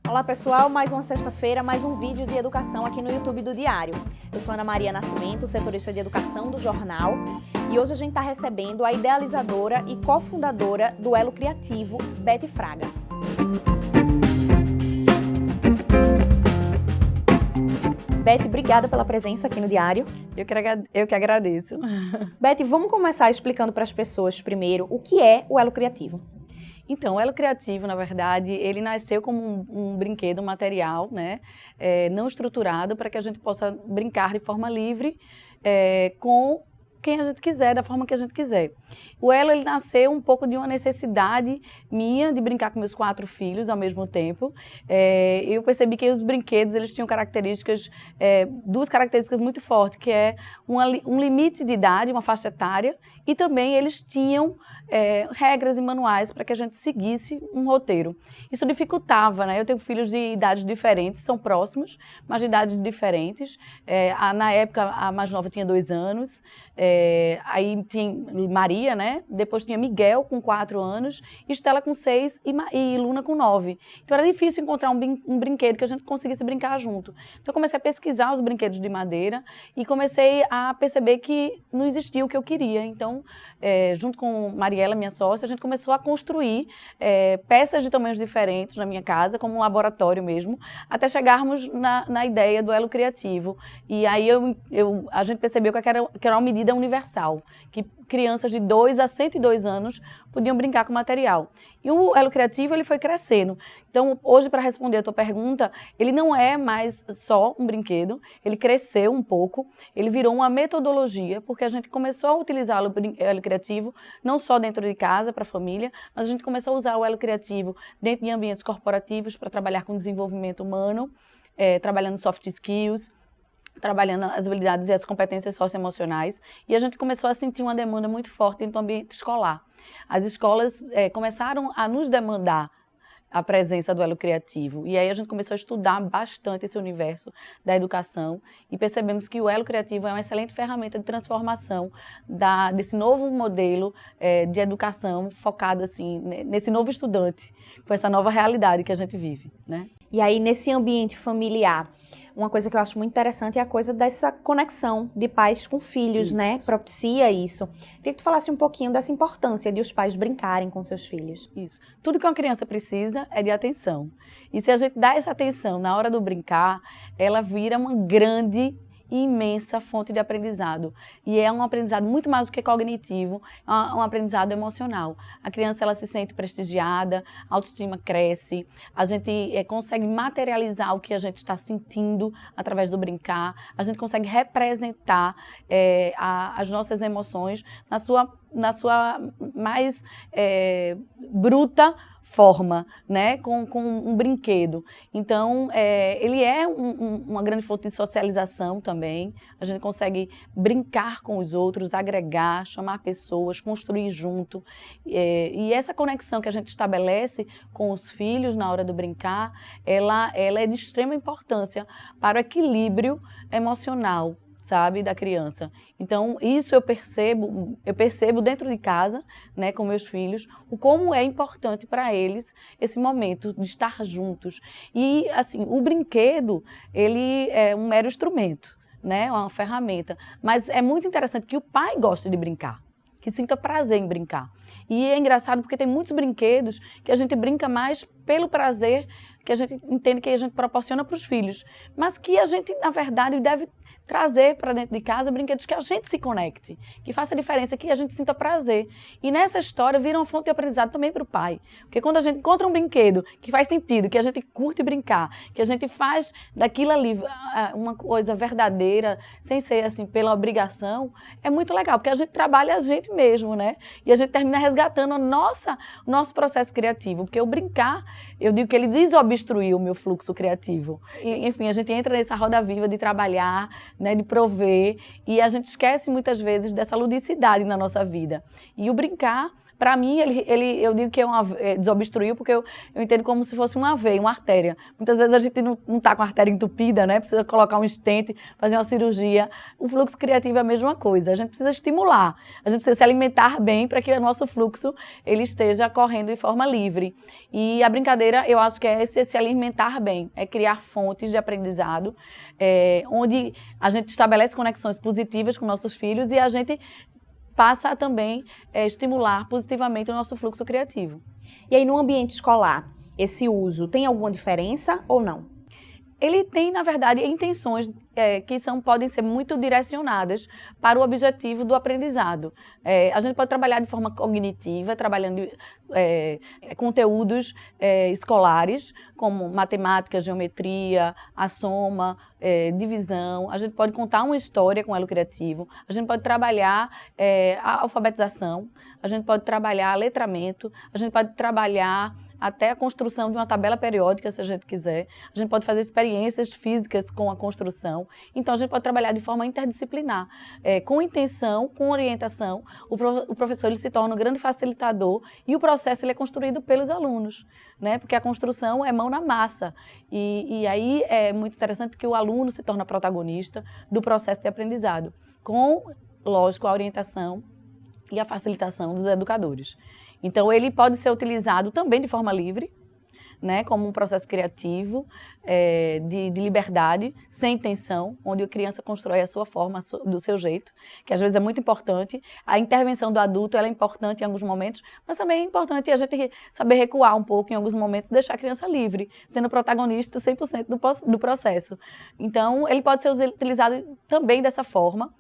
Olá pessoal, mais uma sexta-feira, mais um vídeo de educação aqui no YouTube do Diário. Eu sou Ana Maria Nascimento, setorista de educação do jornal, e hoje a gente está recebendo a idealizadora e cofundadora do Elo Criativo, Beth Fraga. Beth, obrigada pela presença aqui no Diário. Eu que agradeço. Beth, vamos começar explicando para as pessoas primeiro o que é o Elo Criativo. Então, o Elo Criativo, na verdade, ele nasceu como um brinquedo, um material, né, não estruturado, para que a gente possa brincar de forma livre com quem a gente quiser, da forma que a gente quiser. O Elo, ele nasceu um pouco de uma necessidade minha de brincar com meus 4 filhos ao mesmo tempo. Eu percebi que os brinquedos, eles tinham características, duas características muito fortes, que é um limite de idade, uma faixa etária, e também eles tinham regras e manuais para que a gente seguisse um roteiro. Isso dificultava, né? Eu tenho filhos de idades diferentes, são próximos, mas de idades diferentes. Na época, a mais nova tinha 2 anos, aí tinha Maria, né? Depois tinha Miguel com 4 anos, Estela com 6 e Luna com 9. Então era difícil encontrar um brinquedo que a gente conseguisse brincar junto. Então eu comecei a pesquisar os brinquedos de madeira e comecei a perceber que não existia o que eu queria. Então, junto com Mariela, minha sócia, a gente começou a construir peças de tamanhos diferentes na minha casa, como um laboratório mesmo, até chegarmos na ideia do Elo Criativo. E aí a gente percebeu que era uma medida universal, que crianças de 2 a 102 anos podiam brincar com material. E o Elo Criativo, ele foi crescendo. Então, hoje, para responder a tua pergunta, ele não é mais só um brinquedo, ele cresceu um pouco, ele virou uma metodologia, porque a gente começou a utilizar o Elo Criativo não só dentro de casa, para a família, mas a gente começou a usar o Elo Criativo dentro de ambientes corporativos para trabalhar com desenvolvimento humano, trabalhando soft skills, trabalhando as habilidades e as competências socioemocionais, e a gente começou a sentir uma demanda muito forte dentro do ambiente escolar. As escolas começaram a nos demandar a presença do Elo Criativo, e aí a gente começou a estudar bastante esse universo da educação e percebemos que o Elo Criativo é uma excelente ferramenta de transformação desse novo modelo de educação focado assim, nesse novo estudante, com essa nova realidade que a gente vive, né? E aí, nesse ambiente familiar, uma coisa que eu acho muito interessante é a coisa dessa conexão de pais com filhos, isso, né? Propicia isso. Queria que tu falasse um pouquinho dessa importância de os pais brincarem com seus filhos. Isso. Tudo que uma criança precisa é de atenção. E se a gente dá essa atenção na hora do brincar, ela vira uma grande e imensa fonte de aprendizado. E é um aprendizado muito mais do que cognitivo, é um aprendizado emocional. A criança, ela se sente prestigiada, a autoestima cresce, a gente consegue materializar o que a gente está sentindo através do brincar, a gente consegue representar as nossas emoções na sua mais bruta forma, né, com um brinquedo. Então, ele é uma grande fonte de socialização também. A gente consegue brincar com os outros, agregar, chamar pessoas, construir junto. E essa conexão que a gente estabelece com os filhos na hora do brincar, ela é de extrema importância para o equilíbrio emocional, sabe, da criança. Então, isso eu percebo dentro de casa, né, com meus filhos, o como é importante para eles esse momento de estar juntos. E, assim, o brinquedo, ele é um mero instrumento, né, uma ferramenta, mas é muito interessante que o pai goste de brincar, que sinta prazer em brincar. E é engraçado porque tem muitos brinquedos que a gente brinca mais pelo prazer que a gente entende que a gente proporciona para os filhos, mas que a gente, na verdade, deve trazer para dentro de casa brinquedos que a gente se conecte, que faça diferença, que a gente sinta prazer. E nessa história vira uma fonte de aprendizado também para o pai. Porque quando a gente encontra um brinquedo que faz sentido, que a gente curte brincar, que a gente faz daquilo ali uma coisa verdadeira, sem ser assim pela obrigação, é muito legal, porque a gente trabalha a gente mesmo, né? E a gente termina resgatando o nosso processo criativo, porque o brincar, eu digo que ele desobstruiu o meu fluxo criativo. E, enfim, a gente entra nessa roda viva de trabalhar, né, de prover, e a gente esquece muitas vezes dessa ludicidade na nossa vida. E o brincar Para mim, eu digo que desobstruiu porque eu entendo como se fosse uma veia, uma artéria. Muitas vezes a gente não está com a artéria entupida, né? Precisa colocar um stent, fazer uma cirurgia. O fluxo criativo é a mesma coisa. A gente precisa estimular, a gente precisa se alimentar bem para que o nosso fluxo ele esteja correndo de forma livre. E a brincadeira, eu acho que é se alimentar bem, é criar fontes de aprendizado, onde a gente estabelece conexões positivas com nossos filhos e a gente passa a também estimular positivamente o nosso fluxo criativo. E aí, no ambiente escolar, esse uso tem alguma diferença ou não? Ele tem, na verdade, intenções que podem ser muito direcionadas para o objetivo do aprendizado. A gente pode trabalhar de forma cognitiva, trabalhando conteúdos escolares, como matemática, geometria, a soma, divisão. A gente pode contar uma história com o elo criativo. A gente pode trabalhar a alfabetização. A gente pode trabalhar letramento. A gente pode trabalhar até a construção de uma tabela periódica, se a gente quiser. A gente pode fazer experiências físicas com a construção. Então, a gente pode trabalhar de forma interdisciplinar, com intenção, com orientação. O professor ele se torna um grande facilitador e o processo ele é construído pelos alunos, né? Porque a construção é mão na massa. E aí é muito interessante porque o aluno se torna protagonista do processo de aprendizado, com, lógico, a orientação e a facilitação dos educadores. Então, ele pode ser utilizado também de forma livre, né, como um processo criativo, de liberdade, sem intenção, onde a criança constrói a sua forma, do seu jeito, que às vezes é muito importante. A intervenção do adulto ela é importante em alguns momentos, mas também é importante a gente saber recuar um pouco em alguns momentos, deixar a criança livre, sendo protagonista 100% do processo. Então, ele pode ser utilizado também dessa forma.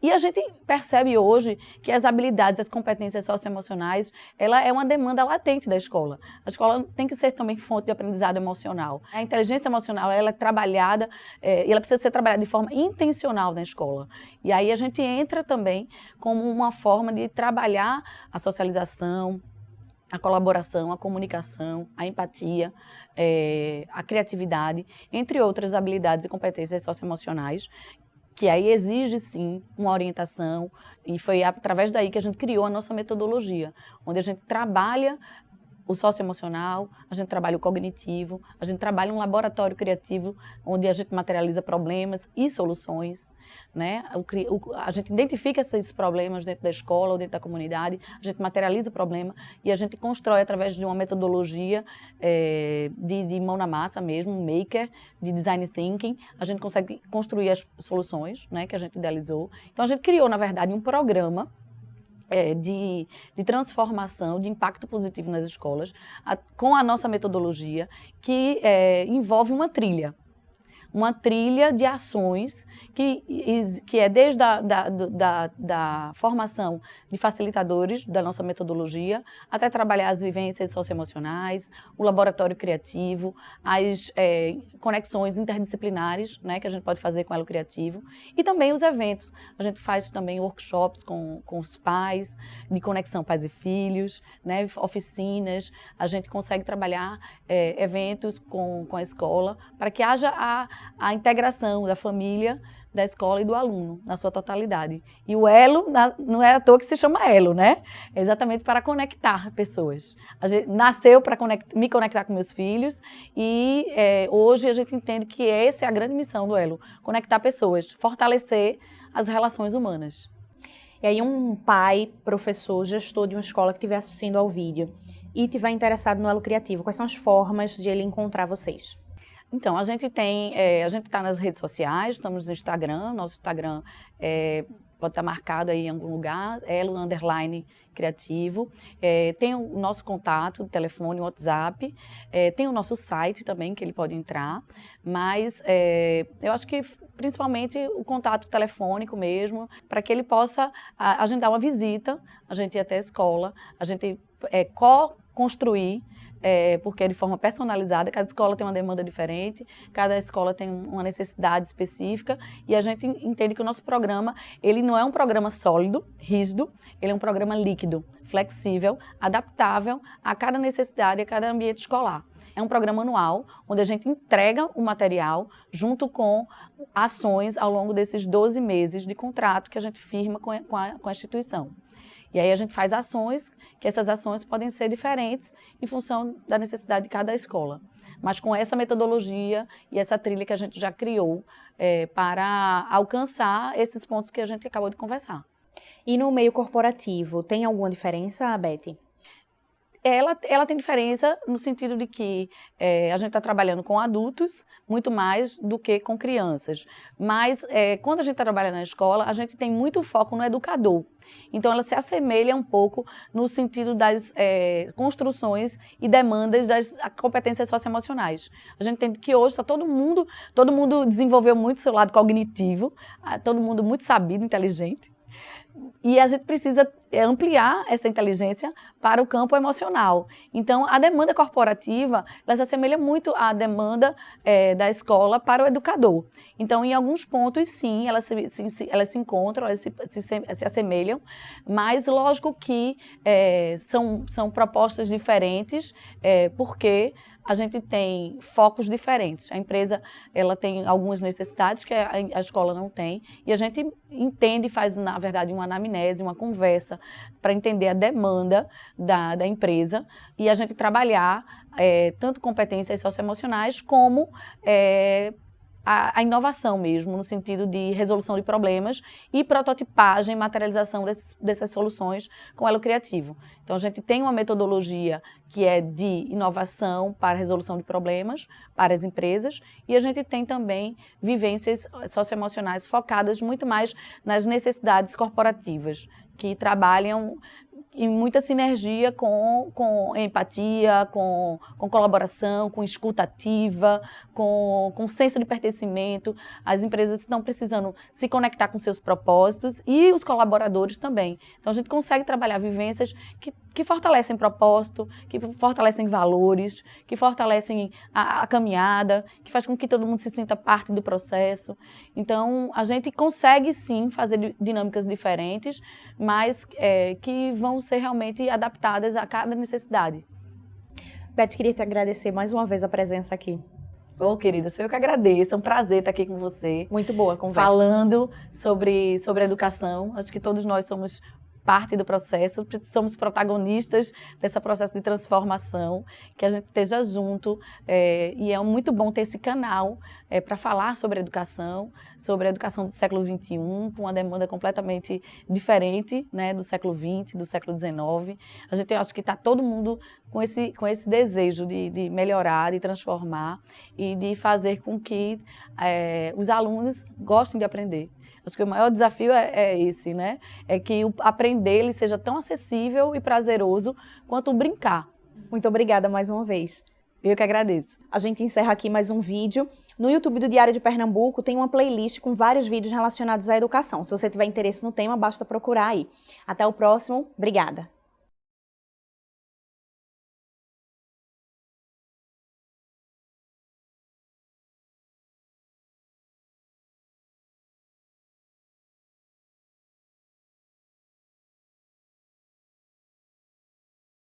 E a gente percebe hoje que as habilidades, as competências socioemocionais, ela é uma demanda latente da escola. A escola tem que ser também fonte de aprendizado emocional. A inteligência emocional, ela é trabalhada, e ela precisa ser trabalhada de forma intencional na escola. E aí a gente entra também como uma forma de trabalhar a socialização, a colaboração, a comunicação, a empatia, a criatividade, entre outras habilidades e competências socioemocionais, que aí exige, sim, uma orientação, e foi através daí que a gente criou a nossa metodologia, onde a gente trabalha o socioemocional, a gente trabalha o cognitivo, a gente trabalha um laboratório criativo, onde a gente materializa problemas e soluções, né? A gente identifica esses problemas dentro da escola ou dentro da comunidade, a gente materializa o problema e a gente constrói através de uma metodologia de mão na massa mesmo, um maker, de design thinking, a gente consegue construir as soluções, né, que a gente idealizou. Então a gente criou, na verdade, um programa de transformação, de impacto positivo nas escolas, com a nossa metodologia, que envolve uma trilha de ações que é desde da formação de facilitadores da nossa metodologia até trabalhar as vivências socioemocionais, o laboratório criativo, as conexões interdisciplinares, né, que a gente pode fazer com o elo criativo e também os eventos. A gente faz também workshops com os pais, de conexão pais e filhos, né, oficinas. A gente consegue trabalhar eventos com a escola para que haja a integração da família, da escola e do aluno, na sua totalidade. E o elo, não é à toa que se chama elo, né? É exatamente para conectar pessoas. A gente nasceu para me conectar com meus filhos e hoje a gente entende que essa é a grande missão do elo, conectar pessoas, fortalecer as relações humanas. E aí um pai, professor, gestor de uma escola que estiver assistindo ao vídeo e estiver interessado no elo criativo, quais são as formas de ele encontrar vocês? Então, a gente está nas redes sociais, estamos no Instagram, nosso Instagram pode estar marcado aí em algum lugar, elo_criativo, tem o nosso contato, telefone, WhatsApp, tem o nosso site também que ele pode entrar, mas eu acho que principalmente o contato telefônico mesmo, para que ele possa agendar uma visita, a gente ir até a escola, a gente co-construir, porque é de forma personalizada, cada escola tem uma demanda diferente, cada escola tem uma necessidade específica e a gente entende que o nosso programa, ele não é um programa sólido, rígido, ele é um programa líquido, flexível, adaptável a cada necessidade, a cada ambiente escolar. É um programa anual, onde a gente entrega o material junto com ações ao longo desses 12 meses de contrato que a gente firma com a instituição. E aí a gente faz ações, que essas ações podem ser diferentes em função da necessidade de cada escola. Mas com essa metodologia e essa trilha que a gente já criou para alcançar esses pontos que a gente acabou de conversar. E no meio corporativo, tem alguma diferença, Beth? Ela tem diferença no sentido de que a gente está trabalhando com adultos muito mais do que com crianças. Mas quando a gente trabalha na escola, a gente tem muito foco no educador. Então, ela se assemelha um pouco no sentido das construções e demandas das competências socioemocionais. A gente entende que hoje todo mundo desenvolveu muito seu lado cognitivo, todo mundo muito sabido, inteligente. E a gente precisa ampliar essa inteligência para o campo emocional. Então, a demanda corporativa, ela se assemelha muito à demanda da escola para o educador. Então, em alguns pontos, sim, elas se encontram, elas se assemelham, mas lógico que são propostas diferentes, porque a gente tem focos diferentes. A empresa ela tem algumas necessidades que a escola não tem e a gente entende e faz, na verdade, uma anamnese, uma conversa para entender a demanda da empresa e a gente trabalhar tanto competências socioemocionais como a inovação mesmo, no sentido de resolução de problemas e prototipagem, materialização dessas soluções com elo criativo. Então, a gente tem uma metodologia que é de inovação para resolução de problemas para as empresas e a gente tem também vivências socioemocionais focadas muito mais nas necessidades corporativas, que trabalham em muita sinergia com empatia, com colaboração, com escuta ativa, com senso de pertencimento. As empresas estão precisando se conectar com seus propósitos e os colaboradores também. Então, a gente consegue trabalhar vivências que fortalecem propósito, que fortalecem valores, que fortalecem a caminhada, que faz com que todo mundo se sinta parte do processo. Então, a gente consegue, sim, fazer dinâmicas diferentes, mas que vão ser realmente adaptadas a cada necessidade. Beth, queria te agradecer mais uma vez a presença aqui. Querida, eu que agradeço, é um prazer estar aqui com você. Muito boa a conversa. Falando sobre educação. Acho que todos nós somos parte do processo, somos protagonistas desse processo de transformação, que a gente esteja junto, e é muito bom ter esse canal para falar sobre a educação do século XXI, com uma demanda completamente diferente, né, do século XX, do século XIX. Eu acho que está todo mundo com esse desejo de melhorar, de transformar e de fazer com que os alunos gostem de aprender. Acho que o maior desafio é esse, né? É que o aprender ele seja tão acessível e prazeroso quanto o brincar. Muito obrigada mais uma vez. Eu que agradeço. A gente encerra aqui mais um vídeo. No YouTube do Diário de Pernambuco tem uma playlist com vários vídeos relacionados à educação. Se você tiver interesse no tema, basta procurar aí. Até o próximo. Obrigada.